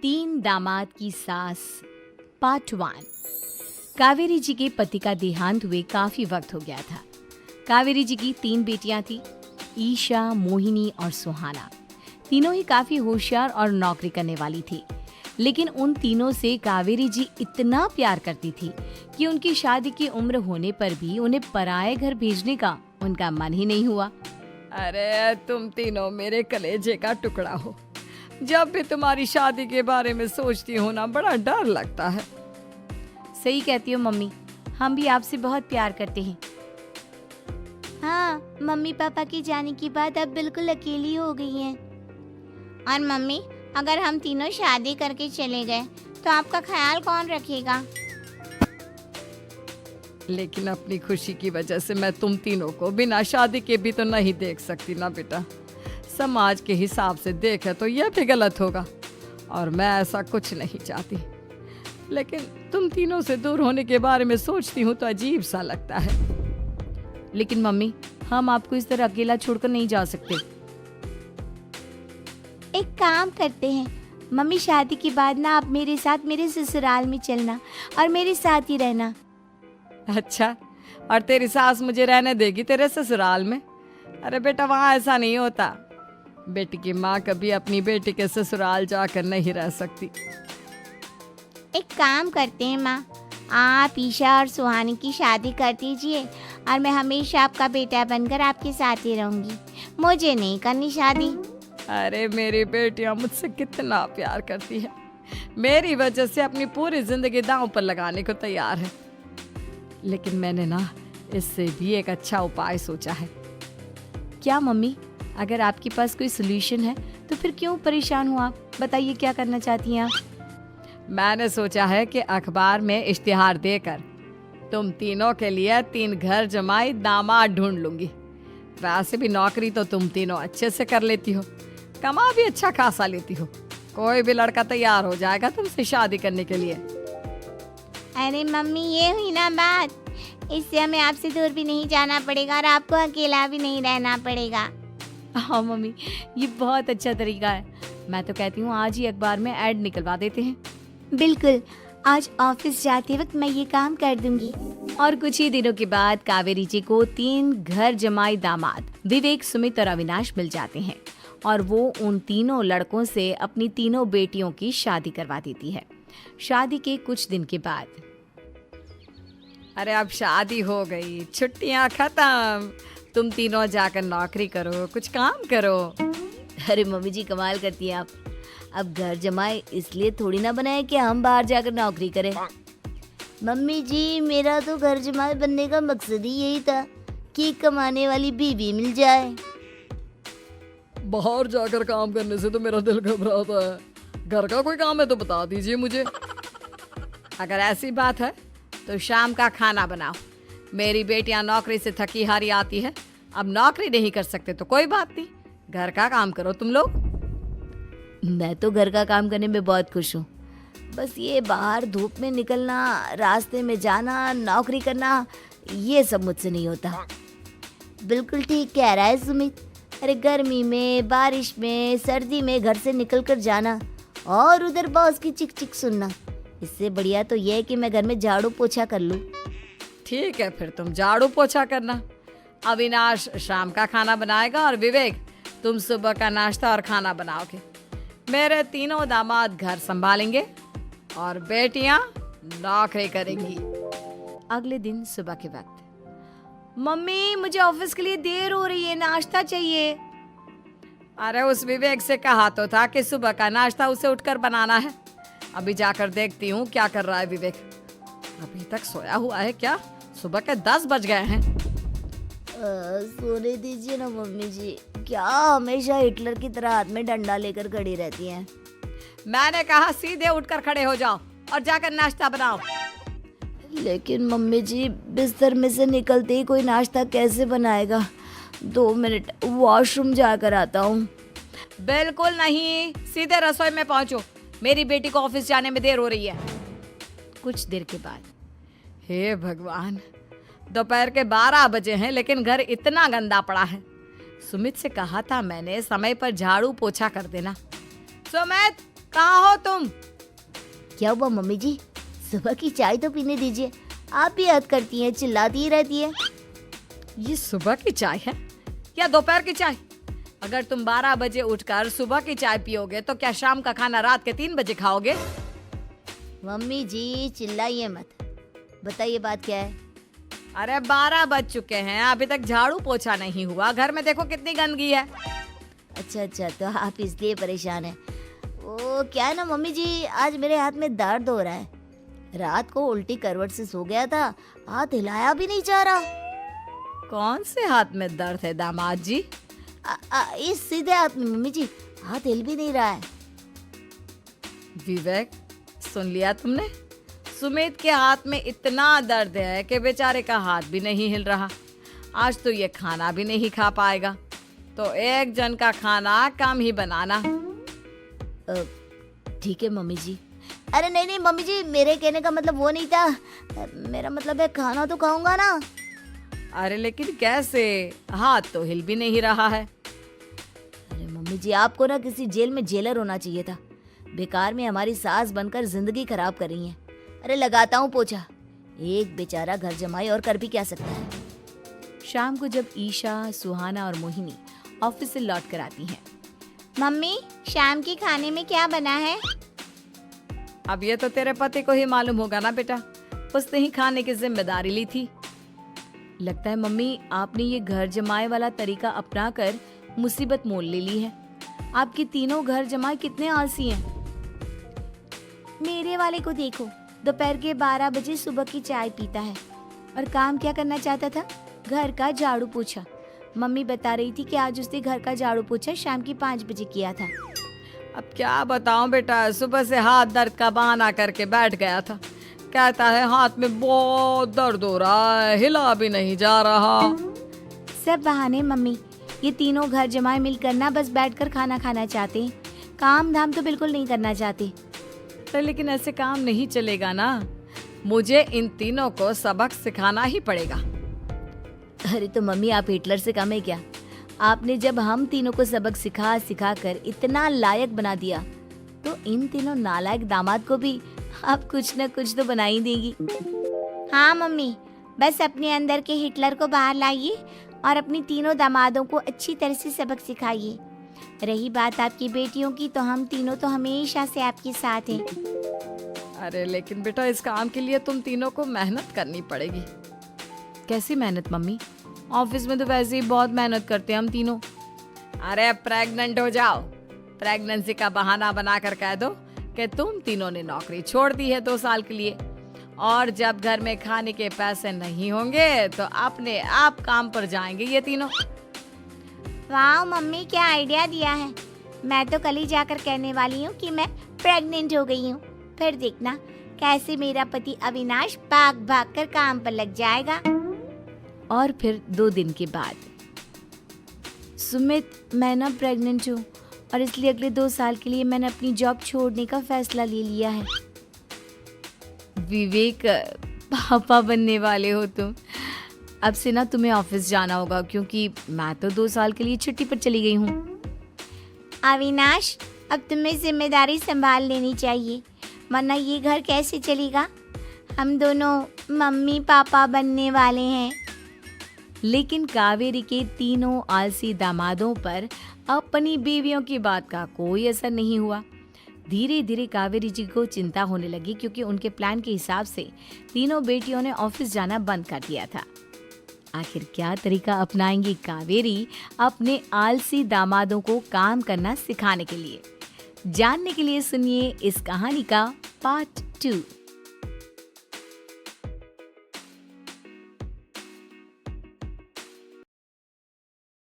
तीन दामाद की सास पार्ट 1। कावेरी जी के पति का देहांत हुए काफी वक्त हो गया था। कावेरी जी की 3 बेटियां थी, ईशा, मोहिनी और सुहाना। तीनों ही काफी होशियार और नौकरी करने वाली थी, लेकिन उन तीनों से कावेरी जी इतना प्यार करती थी कि उनकी शादी की उम्र होने पर भी उन्हें पराये घर भेजने का उनका मन ही नहीं हुआ। अरे तुम तीनों मेरे कलेजे का टुकड़ा हो। जब भी तुम्हारी शादी के बारे में सोचती हूँ ना, बड़ा डर लगता है। सही कहती हो मम्मी, हम भी आपसे बहुत प्यार करते हैं। हाँ, मम्मी पापा के जाने के बाद अब बिल्कुल अकेली हो गई हैं। और मम्मी, अगर हम तीनों शादी करके चले गए तो आपका ख्याल कौन रखेगा? लेकिन अपनी खुशी की वजह से मैं तुम तीनों को बिना शादी के भी तो नहीं देख सकती ना बेटा। समाज के हिसाब से देखे तो यह भी गलत होगा, और मैं ऐसा कुछ नहीं चाहती। लेकिन तुम तीनों से दूर होने के बारे में सोचती हूँ तो अजीब सा लगता है। लेकिन मम्मी, हम आपको इस तरह अकेला छोड़कर नहीं जा सकते। एक काम करते हैं मम्मी, शादी के बाद ना आप मेरे साथ मेरे ससुराल में चलना और मेरे साथ ही रहना। अच्छा, और तेरी सास मुझे रहने देगी तेरे ससुराल में? अरे बेटा, वहाँ ऐसा नहीं होता। बेटी की माँ कभी अपनी बेटी के ससुराल जाकर नहीं रह सकती। एक काम करते हैं माँ, आप ईशा और सुहानी की शादी कर दीजिए और मैं हमेशा आपका बेटा बनकर आपके साथ ही रहूंगी। मुझे नहीं करनी शादी। अरे मेरी बेटियाँ मुझसे कितना प्यार करती है, मेरी वजह से अपनी पूरी जिंदगी दांव पर लगाने को तैयार है। लेकिन मैंने ना इससे भी एक अच्छा उपाय सोचा है। क्या मम्मी? अगर आपके पास कोई सोल्यूशन है तो फिर क्यों परेशान हो आप? बताइए, क्या करना चाहती हैं आप? मैंने सोचा है कि अखबार में इश्तिहार देकर तुम तीनों के लिए 3 घर जमाई दामाद ढूंढ लूंगी। वैसे भी नौकरी तो तुम तीनों अच्छे से कर लेती हो, कमा भी अच्छा खासा लेती हो। कोई भी लड़का तैयार हो जाएगा तुमसे शादी करने के लिए। अरे मम्मी, ये हुई ना बात। इससे हमें आपसे दूर भी नहीं जाना पड़ेगा और आपको अकेला भी नहीं रहना पड़ेगा। हाँ मम्मी, ये बहुत अच्छा तरीका है। मैं तो कहती हूँ आज ही अखबार में ऐड निकलवा देते हैं। बिल्कुल, आज ऑफिस जाते वक्त मैं ये काम कर दूंगी। और कुछ ही दिनों के बाद कावेरी जी को 3 घर जमाई दामाद विवेक, सुमित और अविनाश मिल जाते हैं और वो उन तीनों लड़कों से अपनी तीनों बेटियों की शादी करवा देती है। शादी के कुछ दिन के बाद, अरे अब शादी हो गई, छुट्टियां खत्म, तुम तीनों जाकर नौकरी करो, कुछ काम करो। अरे मम्मी जी, कमाल करती हैं आप। अब घर जमाए इसलिए थोड़ी ना बनाए कि हम बाहर जाकर नौकरी करें। मम्मी जी, मेरा तो घर जमाई बनने का मकसद ही यही था कि कमाने वाली बीवी मिल जाए। बाहर जाकर काम करने से तो मेरा दिल घबराता है। घर का कोई काम है तो बता दीजिए मुझे। अगर ऐसी बात है तो शाम का खाना बनाओ। मेरी बेटियां नौकरी से थकी हारी आती है, अब नौकरी नहीं कर सकते तो कोई बात नहीं, घर का काम करो तुम लोग। मैं तो घर का काम करने में बहुत खुश हूँ, बस ये बाहर धूप में निकलना, रास्ते में जाना, नौकरी करना, ये सब मुझसे नहीं होता। बिल्कुल ठीक कह रहा है सुमित। अरे गर्मी में, बारिश में, सर्दी में घर से निकलकर जाना और उधर बॉस की चिक चिक सुनना, इससे बढ़िया तो ये है कि मैं घर में झाड़ू पोछा कर लूँ। ठीक है, फिर तुम झाड़ू पोछा करना। अविनाश शाम का खाना बनाएगा और विवेक तुम सुबह का नाश्ता और खाना बनाओगे। मेरे तीनों दामाद घर संभालेंगे और बेटियां नौकरी करेंगी। अगले दिन सुबह के वक्त, मम्मी मुझे ऑफिस के लिए देर हो रही है, नाश्ता चाहिए। अरे उस विवेक से कहा तो था कि सुबह का नाश्ता उसे उठकर बनाना है। अभी जाकर देखती हूँ क्या कर रहा है विवेक। अभी तक सोया हुआ है क्या? सुबह के 10 बज गए हैं। सोने दीजिए ना मम्मी जी, क्या हमेशा हिटलर की तरह हाथ में डंडा लेकर खड़ी रहती हैं? मैंने कहा सीधे उठकर खड़े हो जाओ और जाकर नाश्ता बनाओ। लेकिन मम्मी जी, बिस्तर में से निकलते ही कोई नाश्ता कैसे बनाएगा? 2 मिनट, वॉशरूम जाकर आता हूँ। बिल्कुल नहीं, सीधे रसोई में पहुंचो, मेरी बेटी को ऑफिस जाने में देर हो रही है। कुछ देर के बाद, हे भगवान, दोपहर के 12 बजे हैं लेकिन घर इतना गंदा पड़ा है। सुमित से कहा था मैंने समय पर झाड़ू पोछा कर देना। सुमित, कहाँ हो तुम? क्या हुआ मम्मी जी, सुबह की चाय तो पीने दीजिए। आप भी हद करती हैं, चिल्लाती ही रहती है। ये सुबह की चाय है या दोपहर की चाय? अगर तुम 12 बजे उठकर सुबह की चाय पियोगे तो क्या शाम का खाना रात के 3 बजे खाओगे? मम्मी जी चिल्लाइए मत, बताइए बात क्या है। अरे 12 बज चुके हैं, अभी तक झाड़ू पोछा नहीं हुआ। घर में देखो कितनी गंदगी है। अच्छा, तो आप इसलिए परेशान हैं। वो क्या है ना मम्मी जी, आज मेरे हाथ में दर्द हो रहा है। रात को उल्टी करवट से सो गया था, हाथ हिलाया भी नहीं जा रहा। कौन से हाथ में दर्द है दामाद जी? इस सीधे हाथ में मम्मी जी, हाथ हिल भी नहीं रहा है। विवेक, सुन लिया तुमने? सुमित के हाथ में इतना दर्द है कि बेचारे का हाथ भी नहीं हिल रहा। आज तो ये खाना भी नहीं खा पाएगा, तो एक जन का खाना कम ही बनाना। ठीक है मम्मी जी। अरे नहीं मम्मी जी, मेरे कहने का मतलब वो नहीं था। मेरा मतलब है खाना तो खाऊंगा ना। अरे लेकिन कैसे? हाथ तो हिल भी नहीं रहा है। अरे मम्मी जी, आपको ना किसी जेल में जेलर होना चाहिए था। बेकार में हमारी सास बनकर जिंदगी खराब कर रही हैं। अरे लगाता हूँ पोछा। एक बेचारा घर जमाई और कर भी क्या सकता है। शाम को जब ईशा, सुहाना और मोहिनी ऑफिस से लौट कर आती हैं। मम्मी, शाम के खाने में क्या बना है? अब ये तो तेरे पति को ही मालूम होगा ना बेटा, उसने ही खाने की जिम्मेदारी ली थी। लगता है मम्मी आपने ये घर जमाए वाला तरीका अपनाकर मुसीबत मोल ले ली है। आपके तीनों घर जमाए कितने आलसी हैं। मेरे वाले को देखो, दोपहर के 12 बजे सुबह की चाय पीता है और काम क्या करना चाहता था? घर का झाड़ू पोछा। मम्मी बता रही थी कि आज उसने घर का झाड़ू पोछा शाम की 5 बजे किया था। अब क्या बताऊं बेटा, सुबह से हाथ दर्द का बहाना करके बैठ गया था। कहता है हाथ में बहुत दर्द हो रहा है, हिला भी नहीं जा रहा। सब बहाने मम्मी, ये तीनों घर जमाए मिलकर ना बस बैठकर खाना खाना चाहते हैं, काम धाम तो बिल्कुल नहीं करना चाहते। तो लेकिन ऐसे काम नहीं चलेगा ना, मुझे इन तीनों को सबक सिखाना ही पड़ेगा। अरे तो मम्मी, आप हिटलर से कम है क्या? आपने जब हम तीनों को सबक सिखा कर इतना लायक बना दिया, तो इन तीनों नालायक दामाद को भी आप कुछ न कुछ तो बना ही देगी। हाँ मम्मी, बस अपने अंदर के हिटलर को बाहर लाइए और अपनी तीनों दामादों को अच्छी तरह से सबक सिखाइए। रही बात आपकी बेटियों की, तो हम तीनों तो हमेशा से आपके साथ हैं। अरे लेकिन बेटा, इस काम के लिए तुम तीनों को मेहनत करनी पड़ेगी। कैसी मेहनत मम्मी? ऑफिस में तो वैसे ही बहुत मेहनत करते हैं हम तीनों। अरे प्रेग्नेंट हो जाओ, प्रेगनेंसी का बहाना बनाकर कह दो कि तुम तीनों ने नौकरी छोड़ दी है 2 साल के लिए, और जब घर में खाने के पैसे नहीं होंगे तो अपने आप काम पर जाएंगे ये तीनों। वाह मम्मी, क्या आइडिया दिया है। मैं तो कल ही जाकर कहने वाली हूँ कि मैं प्रेग्नेंट हो गई हूँ। फिर देखना कैसे मेरा पति अविनाश भाग भाग कर काम पर लग जाएगा। और फिर 2 दिन के बाद, सुमित, मैं ना प्रेग्नेंट हूँ और इसलिए अगले 2 साल के लिए मैंने अपनी जॉब छोड़ने का फैसला ले लिया है। विवेक, पापा बनने वाले हो तुम। अब से ना तुम्हें ऑफिस जाना होगा, क्योंकि मैं तो 2 साल के लिए छुट्टी पर चली गई हूँ। अविनाश, अब तुम्हें जिम्मेदारी संभाल लेनी चाहिए, वरना ये घर कैसे चलेगा। हम दोनों मम्मी पापा बनने वाले हैं। लेकिन कावेरी के तीनों आलसी दामादों पर अपनी बीवियों की बात का कोई असर नहीं हुआ। धीरे धीरे कावेरी जी को चिंता होने लगी, क्योंकि उनके प्लान के हिसाब से तीनों बेटियों ने ऑफिस जाना बंद कर दिया था। आखिर क्या तरीका अपनाएंगी कावेरी अपने आलसी दामादों को काम करना सिखाने के लिए? जानने के लिए सुनिए इस कहानी का पार्ट 2।